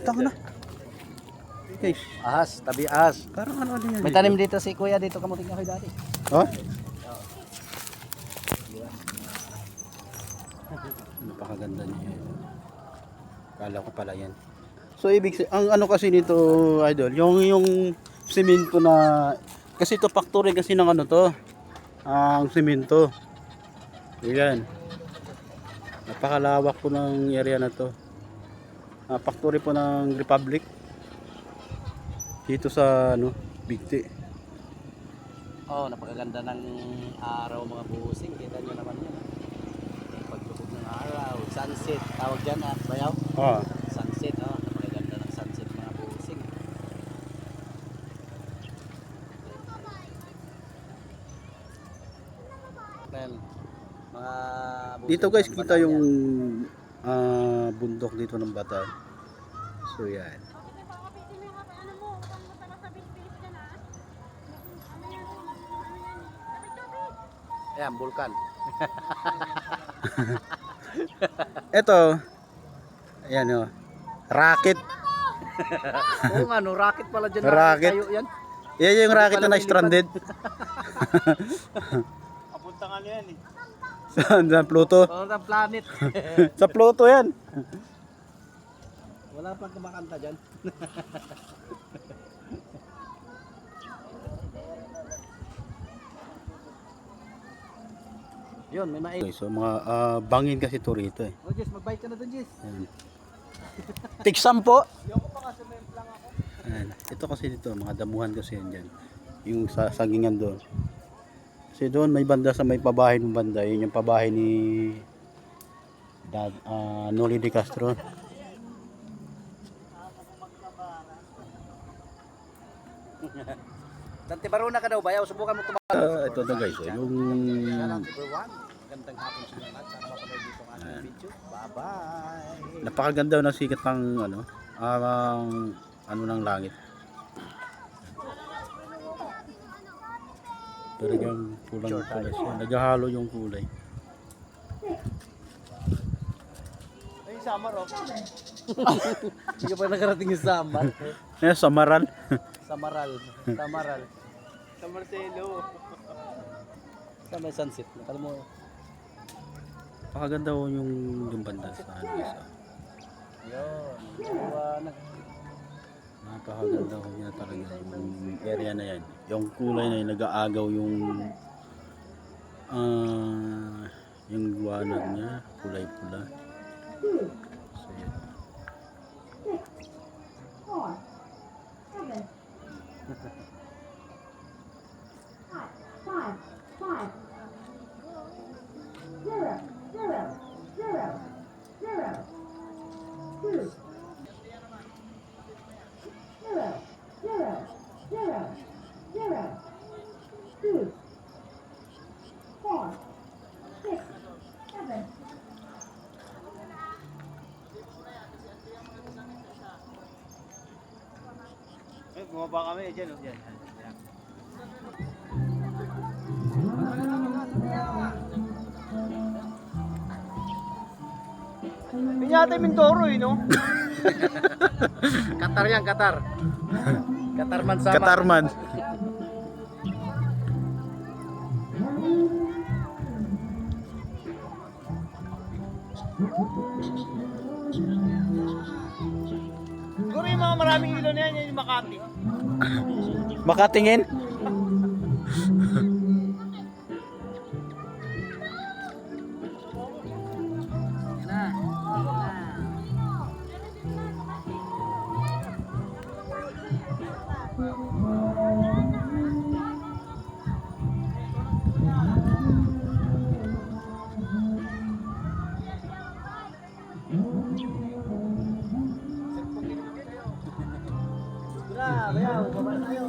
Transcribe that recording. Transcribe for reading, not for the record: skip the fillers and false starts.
tama na. Guys, Ahas, tabi ahas. parang ano din yan. May tanim dito si Kuya dito kamuting kahoy dati. Oh? Napakaganda niya yan. Kala ko pala yan. So ibig ang ano kasi nito, idol, yung semento na kasi to factory kasi ng ano to. Ang semento. Ayan. Napakalawak po ng area na to. Factory po ng Republic. Dito sa ano, Bigti. Oh, napakaganda ng araw mga busing. Kita nyo naman yan. Paglubog ng araw, sunset, tawag dyan bayaw? Ah. Sunset, napakaganda ng sunset mga busing. Well, mga busing Dito guys, ng kita Batayan. yung bundok dito ng Batan. So yan. Ayan, bulkan. Ito. Ayan o. Rocket. Oo nga, no, rocket pala dyan. Rocket. Tayo yan. Yan yung rocket na na-stranded. Kapunta nga yan eh. Sa Pluto. Oo, ng planet. Sa Pluto yan. Wala pang kumakanta dyan. Yun, may main. Okay, so mga bangin kasi to rito eh. Oh, Jess, mag-bike ka na dun, Jess. Ayan. Tiksam po. Yoko pa kasi may lang ako. Ayan. Ito kasi dito, mga damuhan kasi yan dyan. Yung sagingan doon. Kasi doon may banda sa may pabahay ng banda. Yun yung pabahay ni Noli de Castro. Dante Baruna ka daw, bayaw. Subukan mo tumakas. Ito na guys, yung Gandang hapon sa inyo lahat. Sana mapanood dito ang ating video. Bye-bye. napakaganda ng sikat ng ano ng langit. Talagang kulang kulay siya. Naghahalo yung kulay. Ay, summer oh. Hindi ka pa nakarating yung summer. Samaran. Samaral. Samaral. Sa Marcelo. Sa may sunset. Nakala mo. Napakaganda yung banda sa ano isa. Yun. Liwanag. Napakaganda ko niya talaga yung area na yan. Yung kulay na yun, nag-aagaw yung liwanag niya, kulay pula. So yan. Bumaba kami dyan. Dyan. Pinyata Mindoro eh, no? Qatar yan, Qatar. Qatarman sama. Katarman. Siguro yung mga maraming ilo na yan, yan yung Makati. Makatingin? Bayaw, baba tayo.